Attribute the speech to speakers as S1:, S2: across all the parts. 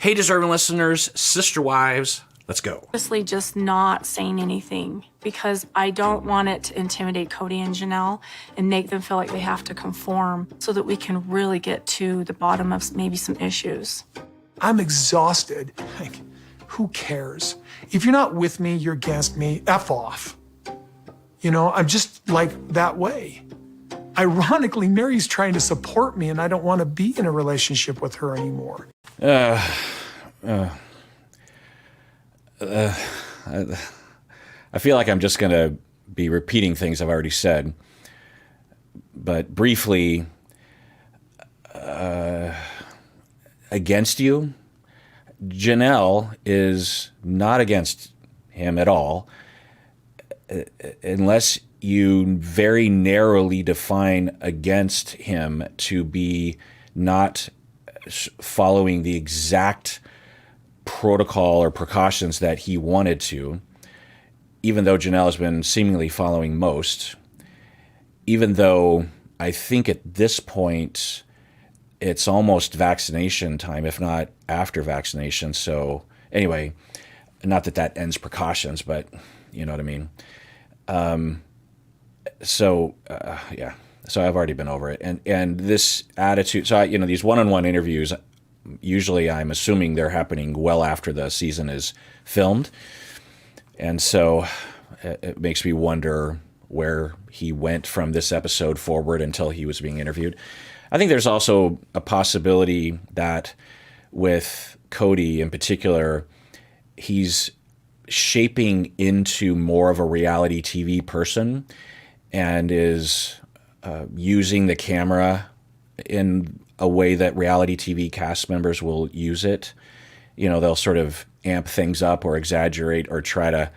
S1: Hey, deserving listeners, sister wives, let's go.
S2: Honestly, just not saying anything because I don't want it to intimidate Kody and Janelle and make them feel like they have to conform so that we can really get to the bottom of maybe some issues.
S3: I'm exhausted. Like, who cares? If you're not with me, you're against me, F off. You know, I'm just like that way. Ironically, Mary's trying to support me and I don't want to be in a relationship with her anymore.
S1: I feel like I'm just going to be repeating things I've already said. But briefly, against you, Janelle is not against him at all, unless you very narrowly define against him to be not following the exact protocol or precautions that he wanted to, even though Janelle has been seemingly following most, even though I think at this point it's almost vaccination time, if not after vaccination. So anyway, not that that ends precautions, but you know what I mean? Yeah. So I've already been over it. And this attitude, so these one-on-one interviews, usually I'm assuming they're happening well after the season is filmed. And so it makes me wonder where he went from this episode forward until he was being interviewed. I think there's also a possibility that with Kody in particular, he's shaping into more of a reality TV person and is using the camera in a way that reality TV cast members will use it. You know, they'll sort of amp things up or exaggerate or try to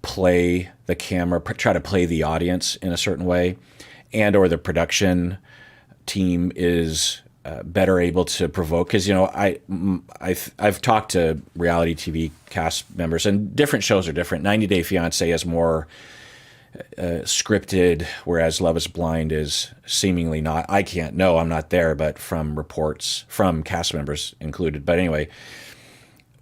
S1: play the camera, try to play the audience in a certain way, and or the production team is better able to provoke. Because I've talked to reality TV cast members, and different shows are different. 90 Day Fiancé is more scripted, whereas Love is Blind is seemingly not. I can't know, I'm not there, but from reports from cast members included. But anyway,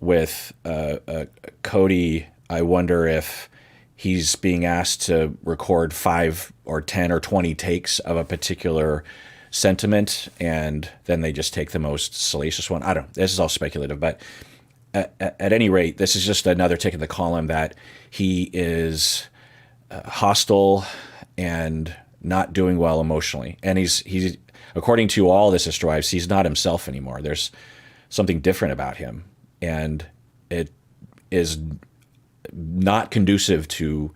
S1: with Kody, I wonder if he's being asked to record 5 or 10 or 20 takes of a particular sentiment, and then they just take the most salacious one. I don't know. This is all speculative, but at any rate, this is just another tick in the column that he is hostile and not doing well emotionally. And he's according to all the sister wives, he's not himself anymore. There's something different about him, and it is not conducive to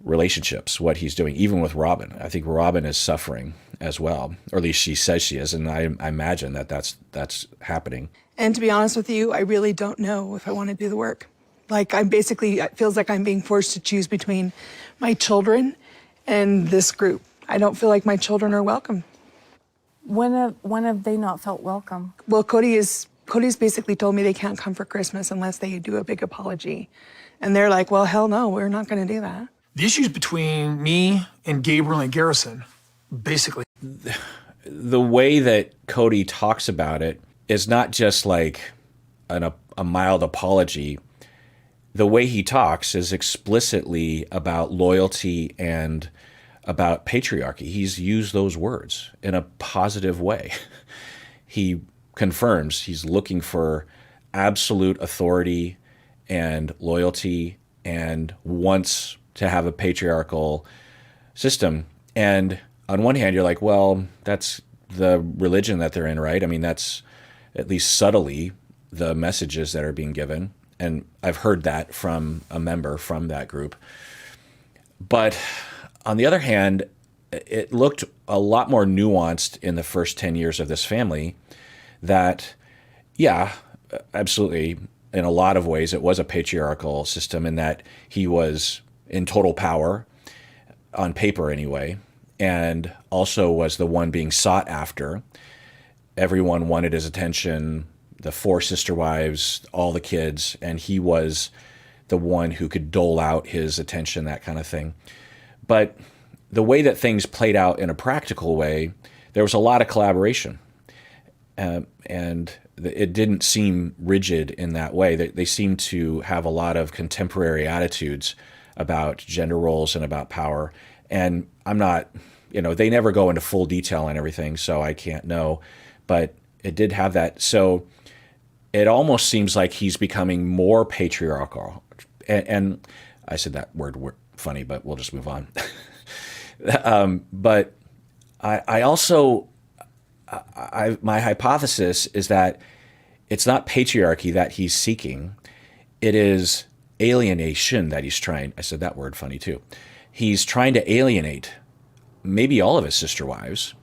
S1: relationships, what he's doing, even with Robin. I think Robin is suffering as well, or at least she says she is, and I imagine that that's happening.
S4: And to be honest with you, I really don't know if I want to do the work. Like, it feels like I'm being forced to choose between my children and this group. I don't feel like my children are welcome.
S2: When have they not felt welcome?
S4: Well, Kody's basically told me they can't come for Christmas unless they do a big apology. And they're like, well, hell no, we're not going to do that.
S3: The issues between me and Gabriel and Garrison, basically.
S1: The way that Kody talks about it is not just like a mild apology. The way he talks is explicitly about loyalty and about patriarchy. He's used those words in a positive way. He confirms he's looking for absolute authority and loyalty and wants to have a patriarchal system. And on one hand, you're like, well, that's the religion that they're in, right? I mean, that's at least subtly the messages that are being given. And I've heard that from a member from that group. But on the other hand, it looked a lot more nuanced in the first 10 years of this family that, yeah, absolutely, in a lot of ways, it was a patriarchal system in that he was in total power, on paper anyway, and also was the one being sought after. Everyone wanted his attention, the 4 sister wives, all the kids, and he was the one who could dole out his attention, that kind of thing. But the way that things played out in a practical way, there was a lot of collaboration. And it didn't seem rigid in that way. They seemed to have a lot of contemporary attitudes about gender roles and about power. And I'm not, they never go into full detail on everything, so I can't know. But it did have that. So it almost seems like he's becoming more patriarchal. And I said that word funny, but we'll just move on. But I also, my hypothesis is that it's not patriarchy that he's seeking. It is alienation that he's trying. I said that word funny too. He's trying to alienate maybe all of his sister wives,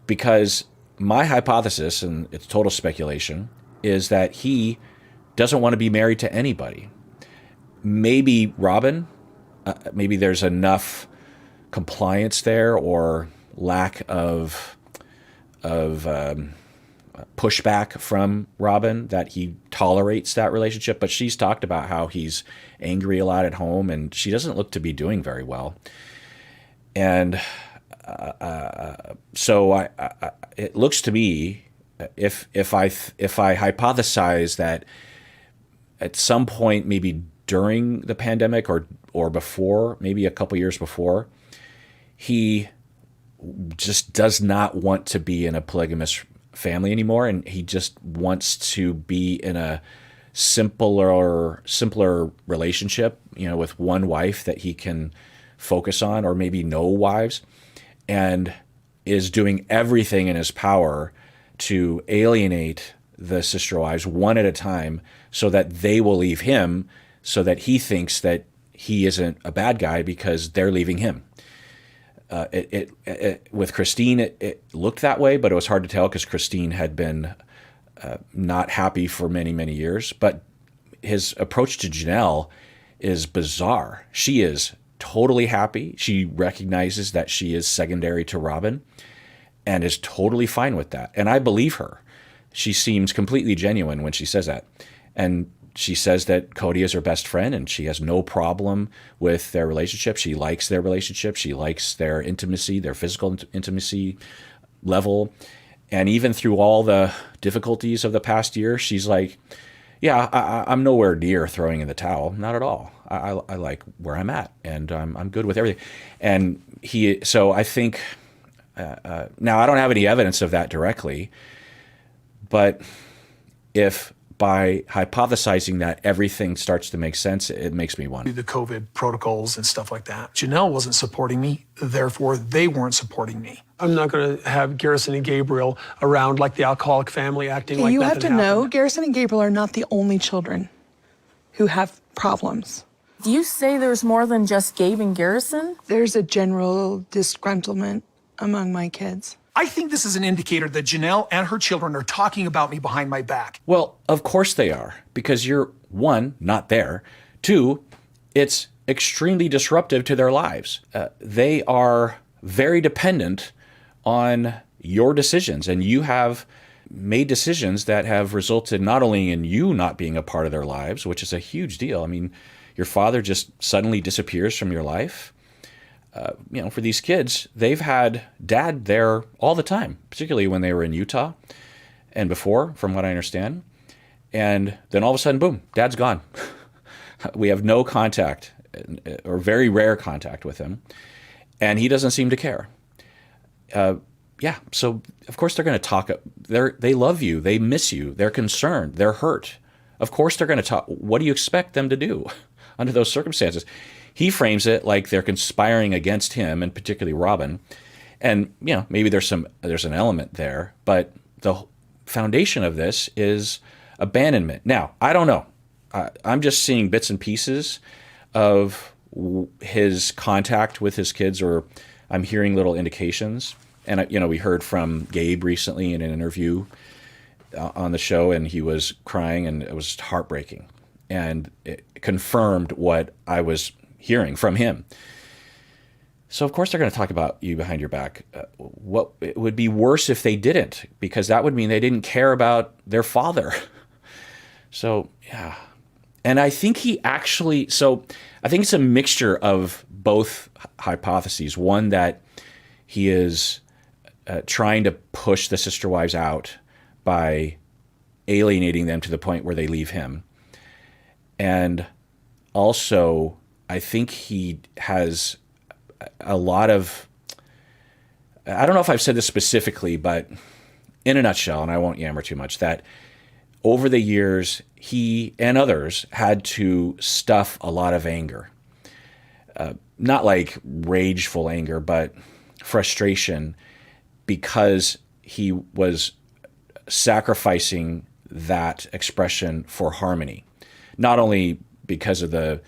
S1: because my hypothesis, and it's total speculation, is that he doesn't want to be married to anybody. Maybe Robin, maybe there's enough compliance there or lack of pushback from Robin that he tolerates that relationship. But she's talked about how he's angry a lot at home, and she doesn't look to be doing very well. And so it looks to me, if I hypothesize that at some point, maybe during the pandemic or before, maybe a couple years before, he just does not want to be in a polygamous family anymore, and he just wants to be in a simpler relationship, with one wife that he can focus on, or maybe no wives, and is doing everything in his power to alienate the sister wives one at a time so that they will leave him, so that he thinks that he isn't a bad guy because they're leaving him. With Christine, it looked that way, but it was hard to tell because Christine had been not happy for many, many years. But his approach to Janelle is bizarre. She is totally happy. She recognizes that she is secondary to Robin and is totally fine with that. And I believe her. She seems completely genuine when she says that. And she says that Kody is her best friend, and she has no problem with their relationship. She likes their relationship. She likes their intimacy, their physical intimacy level. And even through all the difficulties of the past year, she's like, yeah, I'm nowhere near throwing in the towel. Not at all. I like where I'm at, and I'm good with everything. And so I think, now I don't have any evidence of that directly, but if by hypothesizing that everything starts to make sense, it makes me wonder.
S3: The COVID protocols and stuff like that. Janelle wasn't supporting me, therefore they weren't supporting me. I'm not going to have Garrison and Gabriel around like the alcoholic family acting like
S4: you
S3: nothing
S4: have to
S3: happened.
S4: know, Garrison and Gabriel are not the only children who have problems.
S2: Do you say there's more than just Gabe and Garrison?
S4: There's a general disgruntlement among my kids.
S3: I think this is an indicator that Janelle and her children are talking about me behind my back.
S1: Well, of course they are, because you're, one, not there. Two, it's extremely disruptive to their lives. They are very dependent on your decisions, and you have made decisions that have resulted not only in you not being a part of their lives, which is a huge deal. I mean, your father just suddenly disappears from your life. For these kids, they've had dad there all the time, particularly when they were in Utah and before, from what I understand. And then all of a sudden, boom, dad's gone. We have no contact, or very rare contact with him, and he doesn't seem to care. So of course they're going to talk. They love you. They miss you. They're concerned. They're hurt. Of course they're going to talk. What do you expect them to do under those circumstances? He frames it like they're conspiring against him, and particularly Robin. And maybe there's an element there, but the foundation of this is abandonment. Now, I don't know. I'm just seeing bits and pieces of his contact with his kids, or I'm hearing little indications. And we heard from Gabe recently in an interview on the show, and he was crying, and it was heartbreaking, and it confirmed what I was hearing from him. So of course they're going to talk about you behind your back. What it would be worse if they didn't, because that would mean they didn't care about their father. So yeah, and I think I think it's a mixture of both hypotheses. One, that he is trying to push the sister wives out by alienating them to the point where they leave him. And also, I think he has a lot of, I don't know if I've said this specifically, but in a nutshell, and I won't yammer too much, that over the years, he and others had to stuff a lot of anger. Not like rageful anger, but frustration, because he was sacrificing that expression for harmony. Not only because of the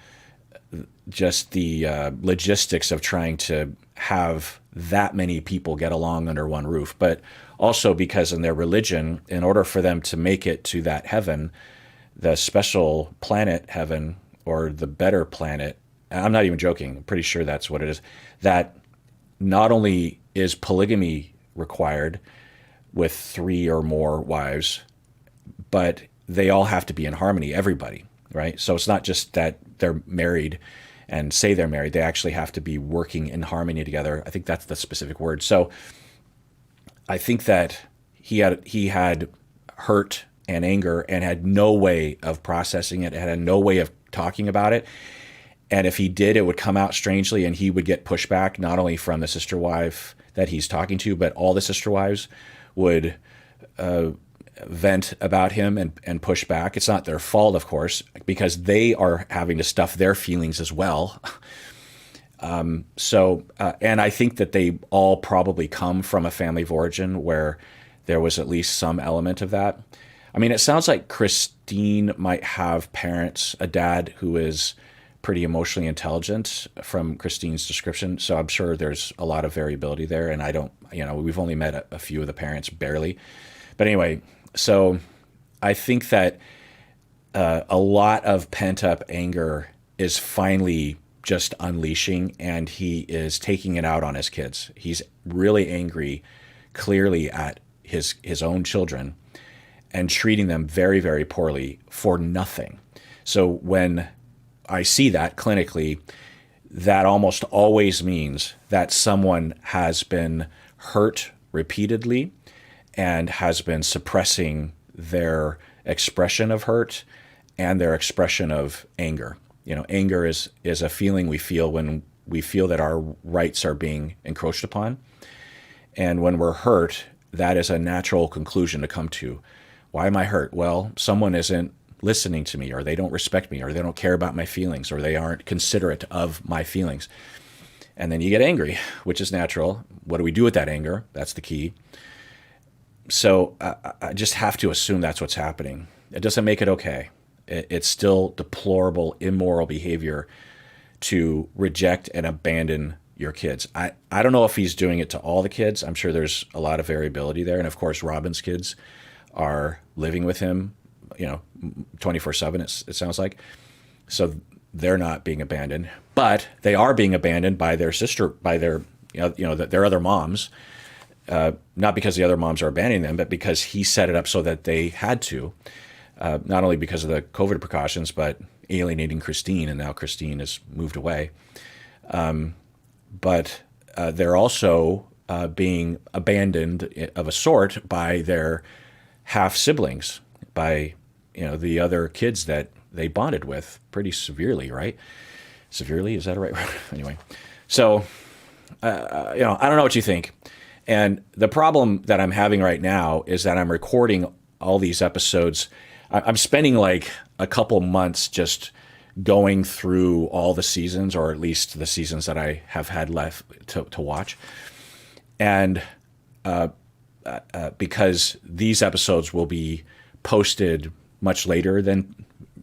S1: logistics of trying to have that many people get along under one roof, but also because in their religion, in order for them to make it to that heaven, the special planet heaven, or the better planet, I'm not even joking, I'm pretty sure that's what it is, that not only is polygamy required with 3 or more wives, but they all have to be in harmony, everybody, right? So it's not just that they're married and say they're married, they actually have to be working in harmony together. I think that's the specific word. So I think that he had hurt and anger and had no way of processing it, had no way of talking about it. And if he did, it would come out strangely, and he would get pushback, not only from the sister wife that he's talking to, but all the sister wives would vent about him and push back. It's not their fault, of course, because they are having to stuff their feelings as well. And I think that they all probably come from a family of origin where there was at least some element of that. I mean, it sounds like Christine might have parents, a dad who is pretty emotionally intelligent from Christine's description. So I'm sure there's a lot of variability there. And I don't, we've only met a few of the parents, barely. But anyway, so I think that a lot of pent up anger is finally just unleashing, and he is taking it out on his kids. He's really angry, clearly, at his own children and treating them very, very poorly for nothing. So when I see that clinically, that almost always means that someone has been hurt repeatedly and has been suppressing their expression of hurt and their expression of anger. Anger is a feeling we feel when we feel that our rights are being encroached upon. And when we're hurt, that is a natural conclusion to come to. Why am I hurt? Well, someone isn't listening to me, or they don't respect me, or they don't care about my feelings, or they aren't considerate of my feelings. And then you get angry, which is natural. What do we do with that anger? That's the key. So I just have to assume that's what's happening. It doesn't make it okay. It's still deplorable, immoral behavior to reject and abandon your kids. I don't know if he's doing it to all the kids. I'm sure there's a lot of variability there. And of course, Robin's kids are living with him, 24/7, it sounds like. So they're not being abandoned, but they are being abandoned by their sister, by their other moms. Not because the other moms are abandoning them, but because he set it up so that they had to. Not only because of the COVID precautions, but alienating Christine, and now Christine has moved away. But they're also being abandoned of a sort by their half siblings, by the other kids that they bonded with pretty severely, right? Severely, is that a right word? Anyway, so I don't know what you think. And the problem that I'm having right now is that I'm recording all these episodes. I'm spending like a couple months just going through all the seasons, or at least the seasons that I have had left to watch. And because these episodes will be posted much later than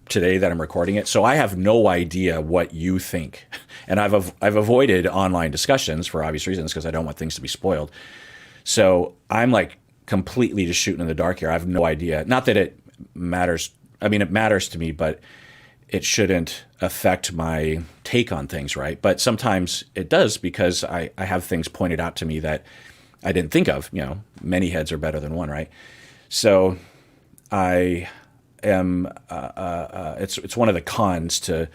S1: today that I'm recording it. So I have no idea what you think. And I've avoided online discussions for obvious reasons, because I don't want things to be spoiled. So I'm like completely just shooting in the dark here. I have no idea. Not that it matters. I mean, it matters to me, but it shouldn't affect my take on things, right? But sometimes it does, because I have things pointed out to me that I didn't think of. Many heads are better than one, right? So I am, it's one of the cons to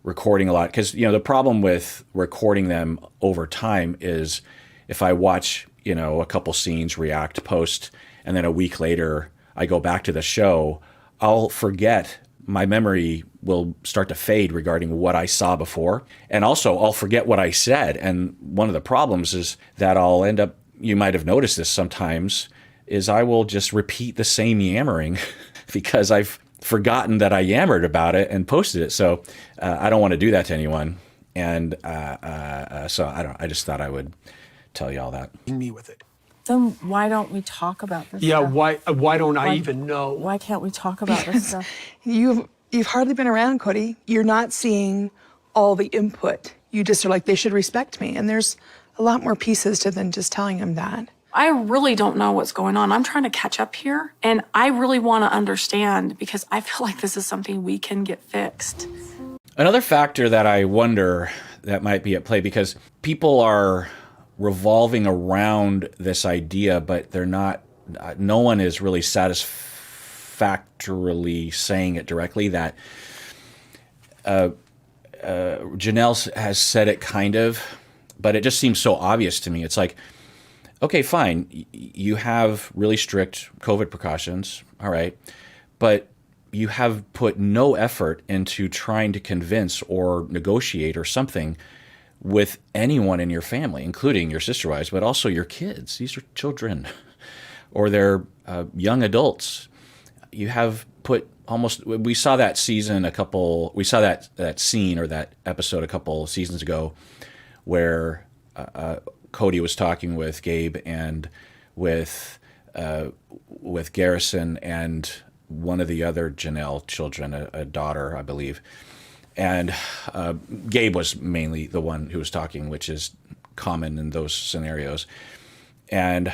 S1: recording a lot, because, the problem with recording them over time is if I watch, a couple scenes, react, post, and then a week later, I go back to the show, I'll forget. My memory will start to fade regarding what I saw before. And also, I'll forget what I said. And one of the problems is that I'll end up, you might have noticed this sometimes, is I will just repeat the same yammering because I've forgotten that I yammered about it and posted it. So I don't want to do that to anyone. And so I just thought I would tell you all that.
S3: Me with it.
S2: Then why don't we talk about this
S5: Yeah,
S2: stuff?
S5: why don't I even know?
S2: Why can't we talk about this stuff?
S4: You've hardly been around, Kody. You're not seeing all the input. You just are like, they should respect me. And there's a lot more pieces to than just telling him that.
S2: I really don't know what's going on. I'm trying to catch up here, and I really want to understand because I feel like this is something we can get fixed.
S1: Another factor that I wonder that might be at play, because people are revolving around this idea, but they're not, no one is really satisfactorily saying it directly, that Janelle has said it kind of, but it just seems so obvious to me. It's like, okay, fine, you have really strict COVID precautions, all right, but you have put no effort into trying to convince or negotiate or something with anyone in your family, including your sister wives, but also your kids. These are children, or they're young adults. You have put almost, we saw that scene or that episode a couple seasons ago where Kody was talking with Gabe and with Garrison and one of the other Janelle children, a daughter, I believe. And Gabe was mainly the one who was talking, which is common in those scenarios. And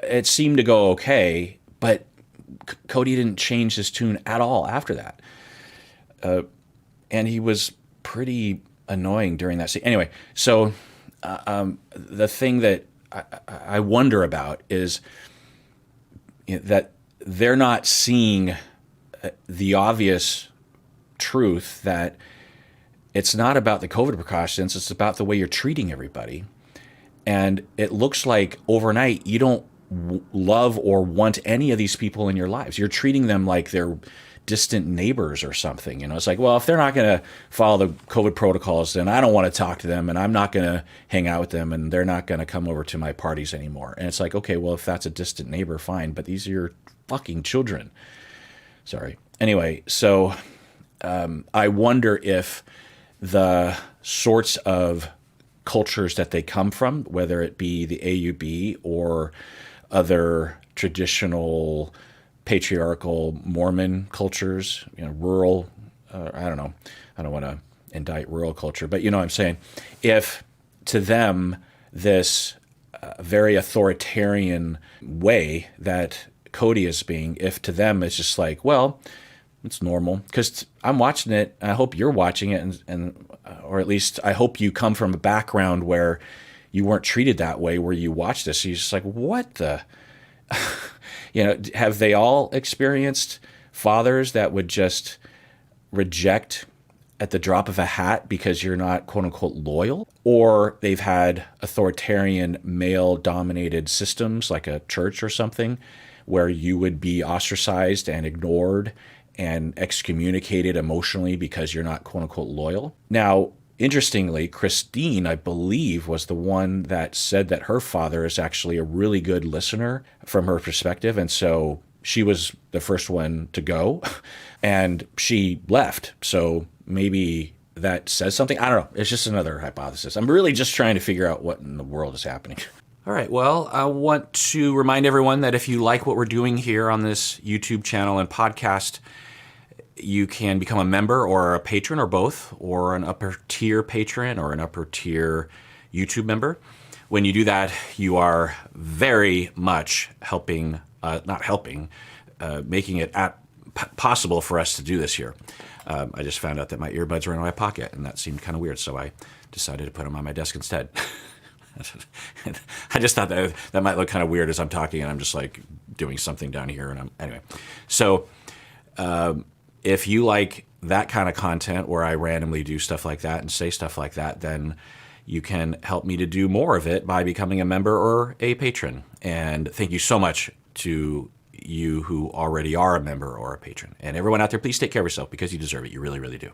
S1: it seemed to go okay, but Kody didn't change his tune at all after that. And he was pretty annoying during that scene. Anyway, so the thing that I wonder about is that they're not seeing the obvious truth that it's not about the COVID precautions, it's about the way you're treating everybody. And it looks like overnight you don't love or want any of these people in your lives. You're treating them like they're distant neighbors or something. You know, it's like, well, if they're not going to follow the COVID protocols, then I don't want to talk to them, and I'm not going to hang out with them, and they're not going to come over to my parties anymore. And it's like, okay, well, if that's a distant neighbor, fine, but these are your fucking children. Sorry. Anyway, so I wonder if the sorts of cultures that they come from, whether it be the AUB or other traditional patriarchal Mormon cultures, you know, rural, I don't know, I don't want to indict rural culture, but you know what I'm saying? If to them this very authoritarian way that Kody is being, if to them it's just like, well, it's normal, because I'm watching it, and I hope you're watching it, and or at least I hope you come from a background where you weren't treated that way, where you watch this, you're just like, what the, you know, have they all experienced fathers that would just reject at the drop of a hat because you're not quote unquote loyal? Or they've had authoritarian male dominated systems like a church or something where you would be ostracized and ignored and excommunicated emotionally because you're not quote unquote loyal. Now, interestingly, Christine, I believe, was the one that said that her father is actually a really good listener from her perspective. And so she was the first one to go and she left. So maybe that says something. I don't know. It's just another hypothesis. I'm really just trying to figure out what in the world is happening. All right. Well, I want to remind everyone that if you like what we're doing here on this YouTube channel and podcast, you can become a member or a patron or both, or an upper tier patron or an upper tier YouTube member. When you do that, you are very much helping, making it possible for us to do this here. I just found out that my earbuds were in my pocket, and that seemed kind of weird, so I decided to put them on my desk instead. I just thought that might look kind of weird as I'm talking, and I'm just like doing something down here. And anyway. So if you like that kind of content where I randomly do stuff like that and say stuff like that, then you can help me to do more of it by becoming a member or a patron. And thank you so much to you who already are a member or a patron. And everyone out there, please take care of yourself because you deserve it. You really, really do.